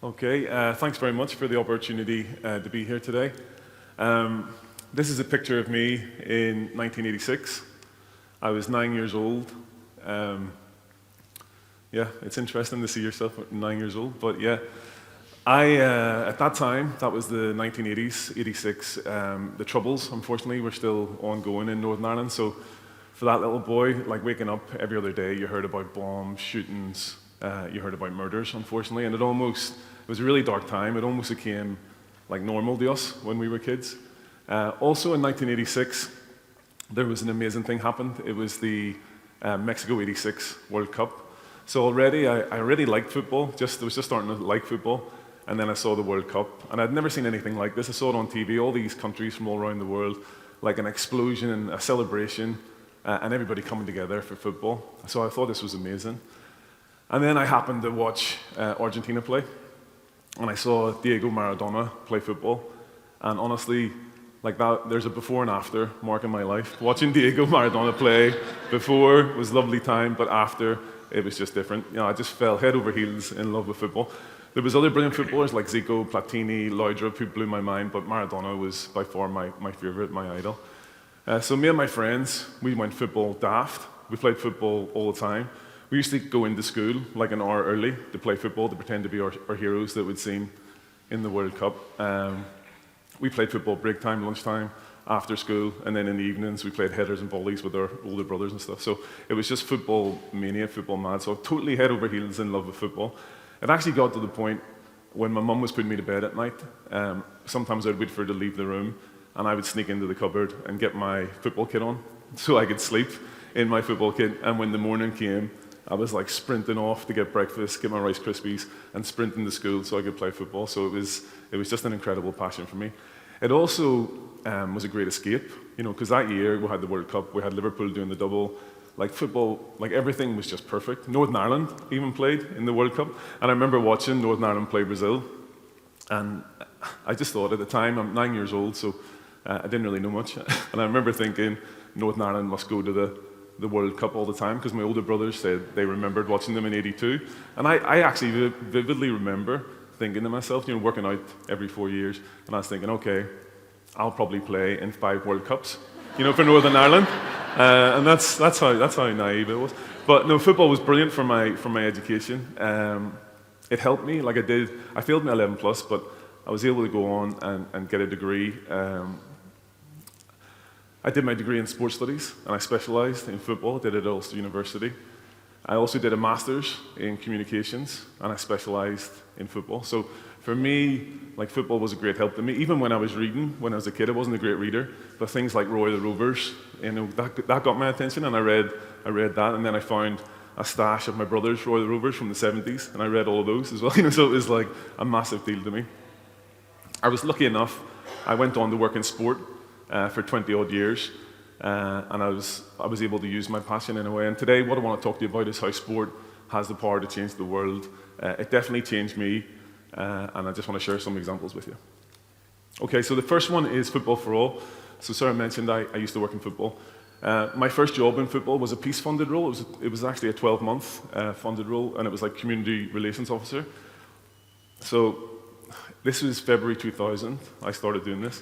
Okay, thanks very much for the opportunity to be here today. This is a picture of me in 1986. I was 9 years old. Yeah, it's interesting to see yourself at 9 years old, but yeah. At that time, that was the 1980s, 86, the Troubles, unfortunately, were still ongoing in Northern Ireland, so for that little boy, like waking up every other day, you heard about bombs, shootings, you heard about murders, unfortunately, and it was a really dark time. It almost became like normal to us when we were kids. Also in 1986, there was an amazing thing happened. It was the Mexico '86 World Cup. So already, I already liked football. I was just starting to like football. And then I saw the World Cup, and I'd never seen anything like this. I saw it on TV, all these countries from all around the world, like an explosion and a celebration, and everybody coming together for football. So I thought this was amazing. And then I happened to watch Argentina play, and I saw Diego Maradona play football. And honestly, like that, there's a before and after mark in my life. Watching Diego Maradona play before was a lovely time, but after, it was just different. You know, I just fell head over heels in love with football. There was other brilliant footballers like Zico, Platini, Laudrup, who blew my mind, but Maradona was by far my favorite, my idol. So me and my friends, we went football daft. We played football all the time. We used to go into school like an hour early to play football, to pretend to be our heroes that we'd seen in the World Cup. We played football break time, lunchtime, after school, and then in the evenings we played headers and volleys with our older brothers and stuff. So it was just football mania, football mad. So totally head over heels in love with football. It actually got to the point when my mum was putting me to bed at night, sometimes I'd wait for her to leave the room, and I would sneak into the cupboard and get my football kit on so I could sleep in my football kit. And when the morning came, I was like sprinting off to get breakfast, get my Rice Krispies, and sprinting to school so I could play football. So it was just an incredible passion for me. It also was a great escape, you know, because that year we had the World Cup, we had Liverpool doing the double. Like football, like everything was just perfect. Northern Ireland even played in the World Cup. And I remember watching Northern Ireland play Brazil. And I just thought at the time, I'm 9 years old, so I didn't really know much. And I remember thinking Northern Ireland must go to the World Cup all the time, because my older brothers said they remembered watching them in '82. And I actually vividly remember thinking to myself, you know, working out every 4 years, and I was thinking, okay, I'll probably play in 5 World Cups, you know, for Northern Ireland. And that's how naive it was. But no, football was brilliant for my education. It helped me, like I failed my 11 plus, but I was able to go on and get a degree. I did my degree in sports studies, and I specialized in football. I did it at Ulster University. I also did a master's in communications, and I specialized in football. So for me, like football was a great help to me. Even when I was reading, when I was a kid, I wasn't a great reader, but things like Roy the Rovers, you know, that got my attention, and I read that, and then I found a stash of my brother's Roy the Rovers from the '70s, and I read all of those as well. You know, so it was like a massive deal to me. I was lucky enough. I went on to work in sport for 20 odd years. And I was able to use my passion in a way. And today, what I want to talk to you about is how sport has the power to change the world. It definitely changed me, and I just want to share some examples with you. Okay, so the first one is football for all. So Sarah mentioned I used to work in football. My first job in football was a peace-funded role. It was actually a 12-month funded role, and it was like community relations officer. So this was February 2000. I started doing this.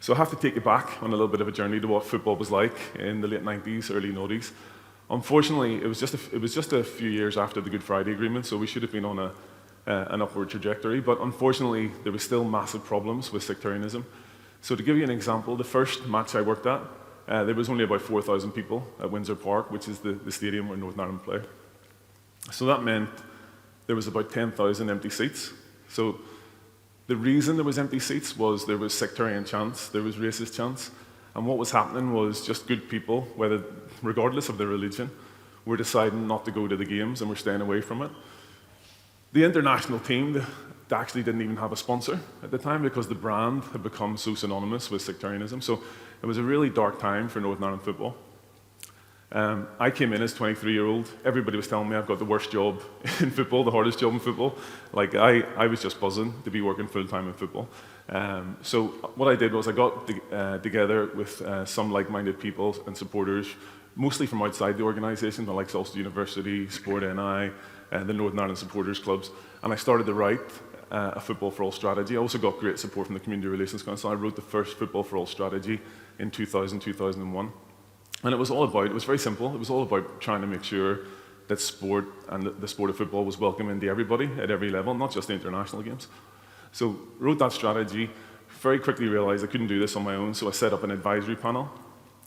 So I have to take you back on a little bit of a journey to what football was like in the late 90s, early 90s. Unfortunately, it was just a few years after the Good Friday Agreement, so we should have been on an upward trajectory. But unfortunately, there was still massive problems with sectarianism. So to give you an example, the first match I worked at, there was only about 4,000 people at Windsor Park, which is the stadium where Northern Ireland play. So that meant there was about 10,000 empty seats. So the reason there was empty seats was there was sectarian chants, there was racist chants, and what was happening was just good people, regardless of their religion, were deciding not to go to the games and were staying away from it. The international team, they actually didn't even have a sponsor at the time because the brand had become so synonymous with sectarianism. So it was a really dark time for Northern Ireland football. I came in as a 23-year-old. Everybody was telling me I've got the worst job in football, the hardest job in football. Like, I was just buzzing to be working full-time in football. So what I did was I got together with some like-minded people and supporters, mostly from outside the organisation, like Ulster University, Sport NI, the Northern Ireland supporters clubs, and I started to write a Football for All strategy. I also got great support from the Community Relations Council. I wrote the first Football for All strategy in 2000, 2001. And it was very simple. It was all about trying to make sure that sport and the sport of football was welcoming to everybody at every level, not just the international games. So wrote that strategy, very quickly realized I couldn't do this on my own, so I set up an advisory panel.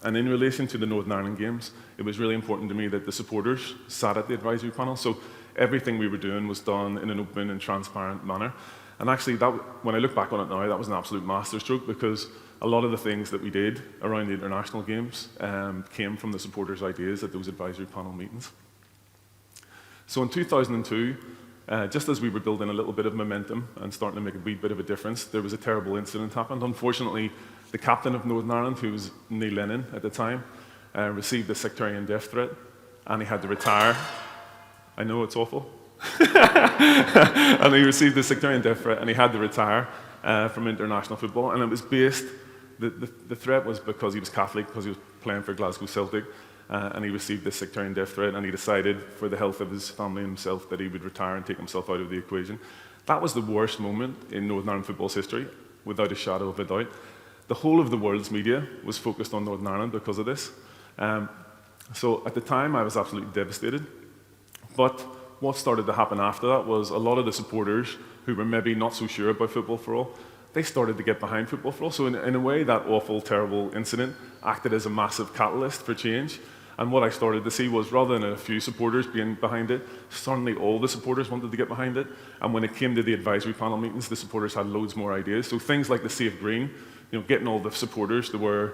And in relation to the Northern Ireland Games, it was really important to me that the supporters sat at the advisory panel. So everything we were doing was done in an open and transparent manner. And actually, when I look back on it now, that was an absolute masterstroke, because a lot of the things that we did around the international games came from the supporters' ideas at those advisory panel meetings. So in 2002, just as we were building a little bit of momentum and starting to make a wee bit of a difference, there was a terrible incident happened. Unfortunately, the captain of Northern Ireland, who was Neil Lennon at the time, received a sectarian death threat, and he had to retire. I know it's awful. And he received the sectarian death threat, and he had to retire from international football. And it was based, the threat was because he was Catholic, because he was playing for Glasgow Celtic, and he received this sectarian death threat, and he decided, for the health of his family and himself, that he would retire and take himself out of the equation. That was the worst moment in Northern Ireland football's history, without a shadow of a doubt. The whole of the world's media was focused on Northern Ireland because of this. So at the time, I was absolutely devastated. But what started to happen after that was a lot of the supporters who were maybe not so sure about Football for All, they started to get behind Football for All. So in a way, that awful, terrible incident acted as a massive catalyst for change. And what I started to see was, rather than a few supporters being behind it, suddenly all the supporters wanted to get behind it. And when it came to the advisory panel meetings, the supporters had loads more ideas. So things like the Safe Green, getting all the supporters to wear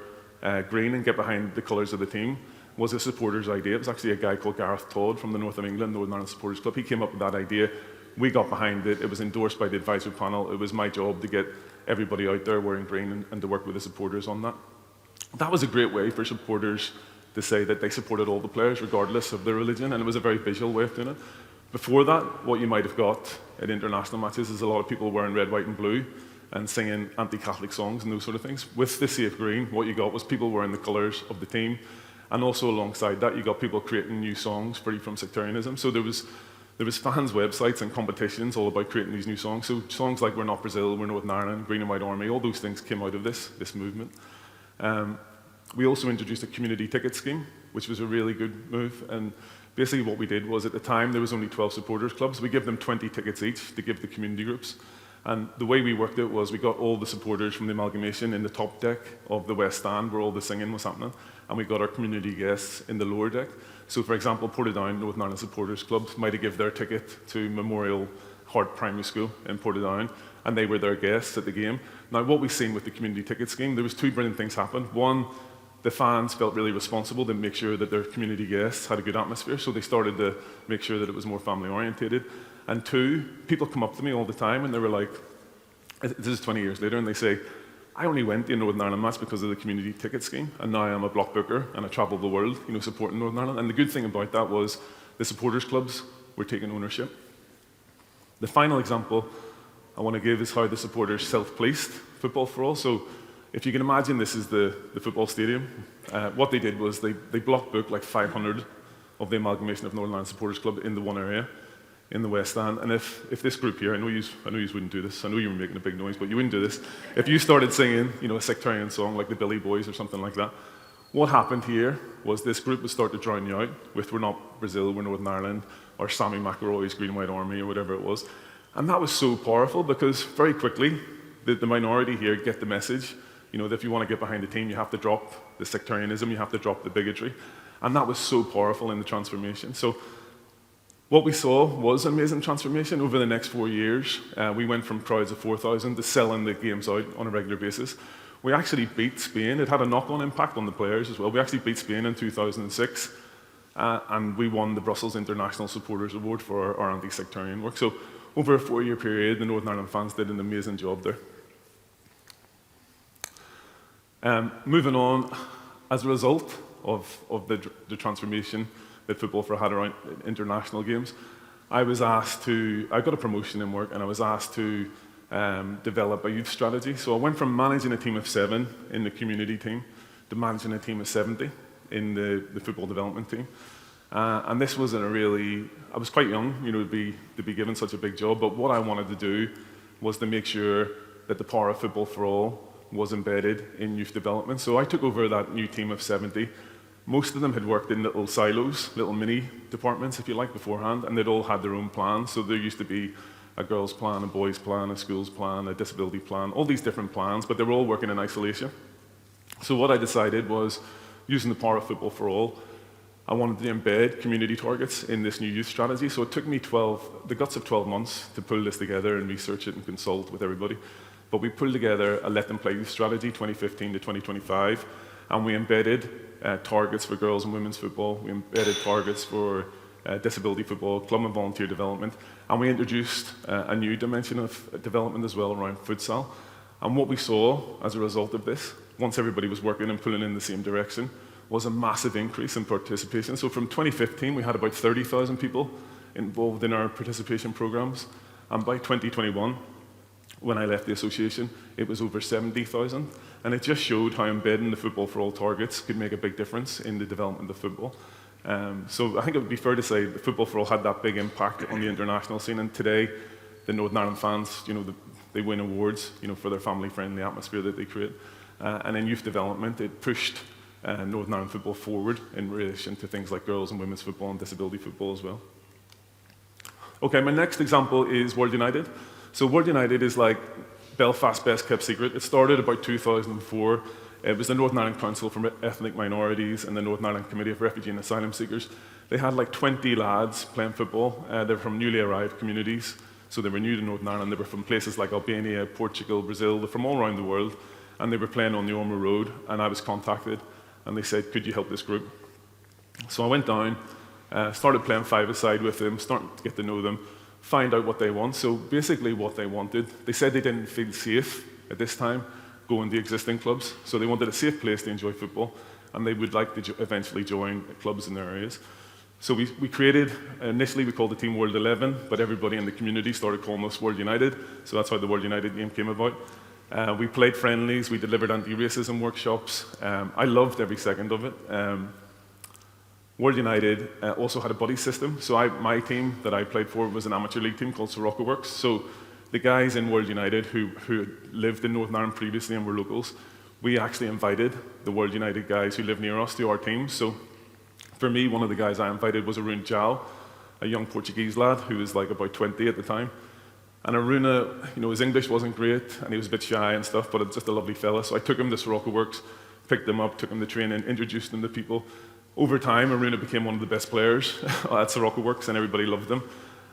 green and get behind the colours of the team, was a supporter's idea. It was actually a guy called Gareth Todd from the North of England, Northern Ireland Supporters Club. He came up with that idea. We got behind it. It was endorsed by the advisory panel. It was my job to get everybody out there wearing green and to work with the supporters on that. That was a great way for supporters to say that they supported all the players, regardless of their religion, and it was a very visual way of doing it. Before that, what you might have got at international matches is a lot of people wearing red, white, and blue and singing anti-Catholic songs and those sort of things. With the Safe Green, what you got was people wearing the colours of the team, and also alongside that, you got people creating new songs free from sectarianism. So there was fans' websites and competitions all about creating these new songs. So songs like We're Not Brazil, We're Northern Ireland, Green and White Army, all those things came out of this movement. We also introduced a community ticket scheme, which was a really good move. And basically what we did was, at the time, there was only 12 supporters clubs. We give them 20 tickets each to give the community groups. And the way we worked it was, we got all the supporters from the amalgamation in the top deck of the West Stand, where all the singing was happening. And we got our community guests in the lower deck. So, for example, Portadown Northern Ireland Supporters Club might have given their ticket to Memorial Hart Primary School in Portadown, and they were their guests at the game. Now, what we've seen with the community ticket scheme, there was two brilliant things happen. One, the fans felt really responsible to make sure that their community guests had a good atmosphere, so they started to make sure that it was more family-orientated. And two, people come up to me all the time and they were like, this is 20 years later, and they say, I only went to a Northern Ireland match because of the community ticket scheme, and now I'm a block booker and I travel the world, supporting Northern Ireland. And the good thing about that was the supporters clubs were taking ownership. The final example I want to give is how the supporters self-policed Football for All. So if you can imagine, this is the football stadium. What they did was they block booked like 500 of the amalgamation of Northern Ireland Supporters Club in the one area in the West Stand. And if this group here, I know you wouldn't do this, I know you were making a big noise, but you wouldn't do this. If you started singing, a sectarian song like the Billy Boys or something like that, what happened here was this group would start to drown you out with We're Not Brazil, We're Northern Ireland, or Sammy McElroy's Green and White Army, or whatever it was. And that was so powerful, because very quickly, the minority here get the message, that if you want to get behind a team, you have to drop the sectarianism, you have to drop the bigotry. And that was so powerful in the transformation. So what we saw was an amazing transformation. Over the next 4 years, we went from crowds of 4,000 to selling the games out on a regular basis. We actually beat Spain. It had a knock-on impact on the players as well. We actually beat Spain in 2006, and we won the Brussels International Supporters Award for our anti-sectarian work. So over a 4-year period, the Northern Ireland fans did an amazing job there. Moving on, as a result of the transformation that Football for had around international games, I got a promotion in work, and I was asked to develop a youth strategy. So I went from managing a team of 7 in the community team to managing a team of 70 in the football development team. And this was I was quite young, to be given such a big job, but what I wanted to do was to make sure that the power of football for all was embedded in youth development. So I took over that new team of 70. Most of them had worked in little silos, little mini departments, if you like, beforehand, and they'd all had their own plans. So there used to be a girls' plan, a boys' plan, a schools' plan, a disability plan, all these different plans, but they were all working in isolation. So what I decided was, using the power of football for all, I wanted to embed community targets in this new youth strategy. So it took me the guts of 12 months to pull this together and research it and consult with everybody. But we pulled together a Let Them Play Youth strategy, 2015 to 2025, and we embedded targets for girls and women's football. We embedded targets for disability football, club and volunteer development, and we introduced a new dimension of development as well around futsal. And what we saw as a result of this, once everybody was working and pulling in the same direction, was a massive increase in participation. So from 2015, we had about 30,000 people involved in our participation programs, and by 2021, when I left the association, it was over 70,000, and it just showed how embedding the Football for All targets could make a big difference in the development of football. So I think it would be fair to say that Football for All had that big impact on the international scene, and today, the Northern Ireland fans, they win awards, for their family-friendly atmosphere that they create. And in youth development, it pushed Northern Ireland football forward in relation to things like girls and women's football and disability football as well. Okay, my next example is World United. So World United is like Belfast's best kept secret. It started about 2004. It was the Northern Ireland Council for Ethnic Minorities and the Northern Ireland Committee of Refugee and Asylum Seekers. They had like 20 lads playing football. They're from newly arrived communities, so they were new to Northern Ireland. They were from places like Albania, Portugal, Brazil. They're from all around the world, and they were playing on the Ormer Road, and I was contacted, and they said, could you help this group? So I went down, started playing five-a-side with them, starting to get to know them, find out what they want. So basically what they wanted, they said they didn't feel safe at this time going to existing clubs, so they wanted a safe place to enjoy football, and they would like to eventually join clubs in their areas. So we created, initially we called the team World 11, but everybody in the community started calling us World United, so that's how the World United name came about. We played friendlies, we delivered anti-racism workshops. I loved every second of it. World United also had a buddy system. So my team that I played for was an amateur league team called Sirocco Works. So the guys in World United who lived in Northern Ireland previously and were locals, we actually invited the World United guys who live near us to our team. So for me, one of the guys I invited was Arun Jao, a young Portuguese lad who was like about 20 at the time. And Aruna, his English wasn't great, and he was a bit shy and stuff, but just a lovely fella. So I took him to Sirocco Works, picked him up, took him to training, introduced him to people. Over time, Aruna became one of the best players at Sirocco Works, and everybody loved him.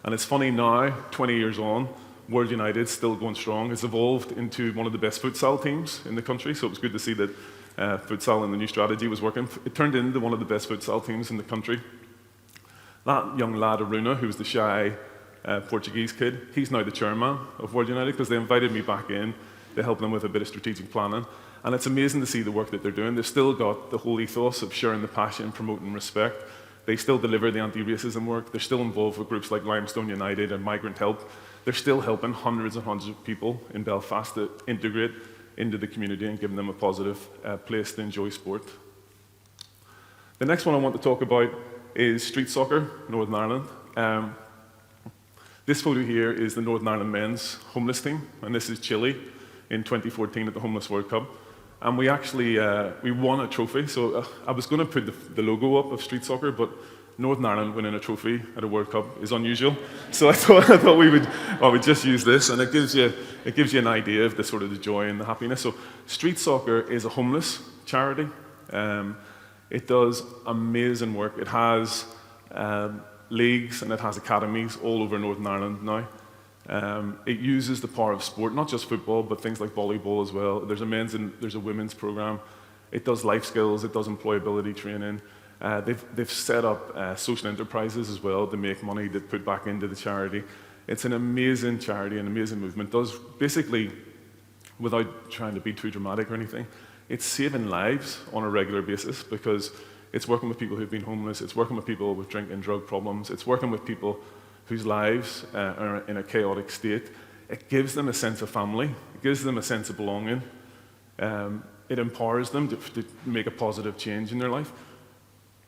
And it's funny now, 20 years on, World United, still going strong, has evolved into one of the best futsal teams in the country, so it was good to see that futsal and the new strategy was working. It turned into one of the best futsal teams in the country. That young lad, Aruna, who was the shy Portuguese kid, he's now the chairman of World United because they invited me back in to help them with a bit of strategic planning. And it's amazing to see the work that they're doing. They've still got the whole ethos of sharing the passion, promoting respect. They still deliver the anti-racism work. They're still involved with groups like Limestone United and Migrant Help. They're still helping hundreds and hundreds of people in Belfast to integrate into the community and giving them a positive place to enjoy sport. The next one I want to talk about is street soccer, Northern Ireland. This photo here is the Northern Ireland men's homeless team, and this is Chile in 2014 at the Homeless World Cup. And we actually we won a trophy. So I was going to put the logo up of street soccer, but Northern Ireland winning a trophy at a World Cup is unusual. So I thought we would just use this, and it gives you an idea of the sort of the joy and the happiness. So street soccer is a homeless charity. It does amazing work. It has leagues and it has academies all over Northern Ireland now. It uses the power of sport, not just football, but things like volleyball as well. There's a men's and there's a women's program. It does life skills, it does employability training. They've set up social enterprises as well to make money to put back into the charity. It's an amazing charity, an amazing movement. It does basically, without trying to be too dramatic or anything, it's saving lives on a regular basis because it's working with people who've been homeless, it's working with people with drink and drug problems, it's working with people whose lives are in a chaotic state. It gives them a sense of family, it gives them a sense of belonging. It empowers them to make a positive change in their life.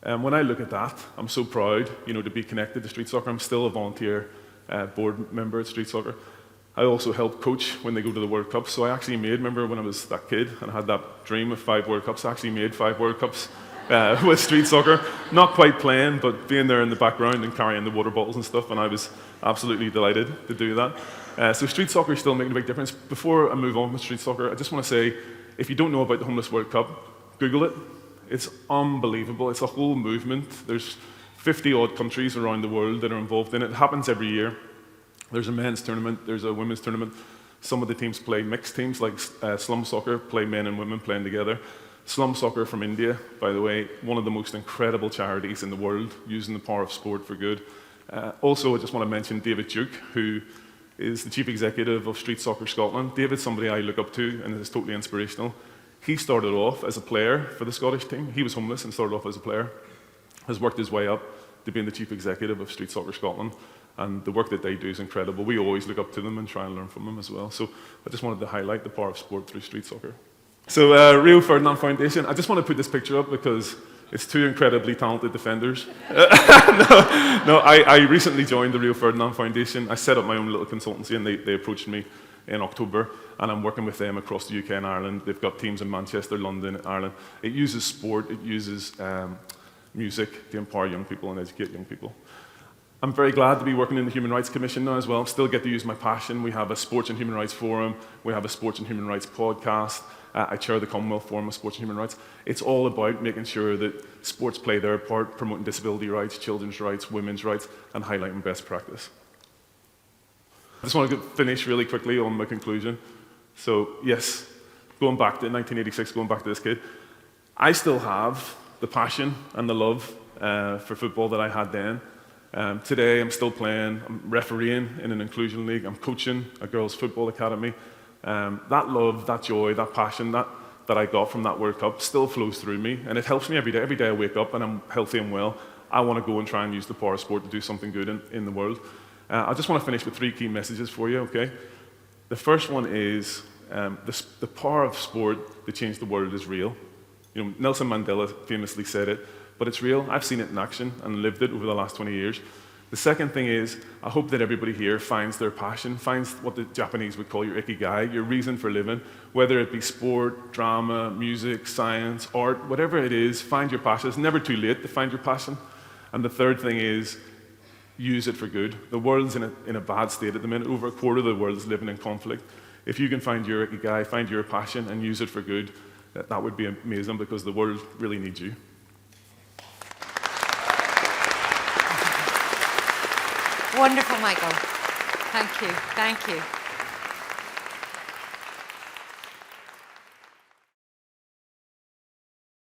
When I look at that, I'm so proud, to be connected to street soccer. I'm still a volunteer board member at street soccer. I also help coach when they go to the World Cup. So I actually remember when I was that kid and I had that dream of 5 World Cups, I actually made 5 World Cups with street soccer. Not quite playing, but being there in the background and carrying the water bottles and stuff, and I was absolutely delighted to do that. So street soccer is still making a big difference. Before I move on with street soccer, I just want to say, if you don't know about the Homeless World Cup, Google it. It's unbelievable. It's a whole movement. There's 50-odd countries around the world that are involved in it. It happens every year. There's a men's tournament, there's a women's tournament. Some of the teams play mixed teams, like slum soccer, play men and women playing together. Slum soccer from India, by the way, one of the most incredible charities in the world, using the power of sport for good. Also, I just want to mention David Duke, who is the chief executive of Street Soccer Scotland. David's somebody I look up to and is totally inspirational. He started off as a player for the Scottish team. He was homeless and started off as a player, has worked his way up to being the chief executive of Street Soccer Scotland. And the work that they do is incredible. We always look up to them and try and learn from them as well. So I just wanted to highlight the power of sport through street soccer. So Rio Ferdinand Foundation, I just want to put this picture up because it's 2 incredibly talented defenders. I recently joined the Rio Ferdinand Foundation. I set up my own little consultancy and they approached me in October, and I'm working with them across the UK and Ireland. They've got teams in Manchester, London, Ireland. It uses sport, it uses music to empower young people and educate young people. I'm very glad to be working in the Human Rights Commission now as well. Still get to use my passion. We have a Sports and Human Rights Forum. We have a Sports and Human Rights podcast. I chair the Commonwealth Forum of Sports and Human Rights. It's all about making sure that sports play their part, promoting disability rights, children's rights, women's rights, and highlighting best practice. I just want to finish really quickly on my conclusion. So yes, going back to 1986, going back to this kid, I still have the passion and the love for football that I had then. Today, I'm still playing, I'm refereeing in an inclusion league, I'm coaching a girls' football academy. That love, that joy, that passion that I got from that World Cup still flows through me, and it helps me every day. Every day I wake up and I'm healthy and well, I want to go and try and use the power of sport to do something good in the world. I just want to finish with 3 key messages for you, okay? The first one is the power of sport to change the world is real. You know, Nelson Mandela famously said it, but it's real. I've seen it in action and lived it over the last 20 years. The second thing is, I hope that everybody here finds their passion, finds what the Japanese would call your ikigai, your reason for living, whether it be sport, drama, music, science, art, whatever it is, find your passion. It's never too late to find your passion. And the third thing is, use it for good. The world's in a bad state at the minute. Over a quarter of the world is living in conflict. If you can find your ikigai, find your passion, and use it for good, that would be amazing, because the world really needs you. Wonderful, Michael. Thank you. Thank you.